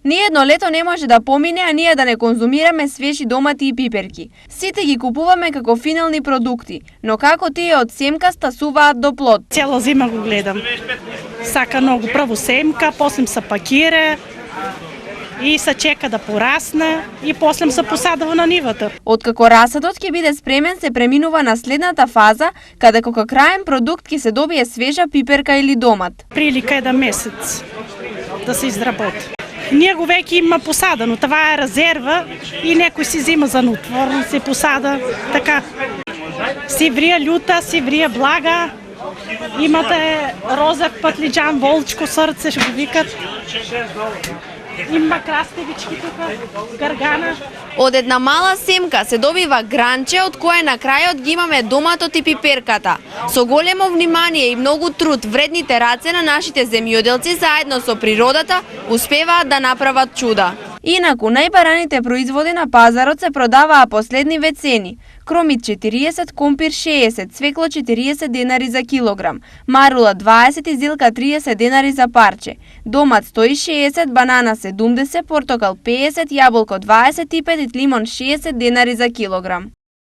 Ниедно лето не може да помине, а ние да не конзумираме свежи домати и пиперки. Сите ги купуваме како финални продукти, но како тие од семка стасуваат до плод. Цела зима го гледам. Сака многу прво семка, после се пакира и се чека да порасне и после се посадува на нивата. Откако расадот ќе биде спремен, се преминува на следната фаза, каде како краен продукт ќе се добие свежа пиперка или домат. Прилика 1 месец да се изработи. Ние го веќе има посадено, това е резерва и некој си зима за нутворно, се посада така. Си врија љута, си врија блага, имате розев патлиџан, волчко срце, ще го викат. Има краставички тука, гаргана. Од една мала семка се добива гранче од кое на крајот ги имаме доматот и пиперката. Со големо внимание и многу труд вредните раце на нашите земјоделци заедно со природата успеваат да направат чуда. Инаку, најбараните производи на пазарот се продаваа по следниве цени. Кромит 40, компир 60, свекло 40 денари за килограм, марула 20 и зилка 30 денари за парче, домат 160, банана 70, портокал 50, јаболко 25 и лимон 60 денари за килограм.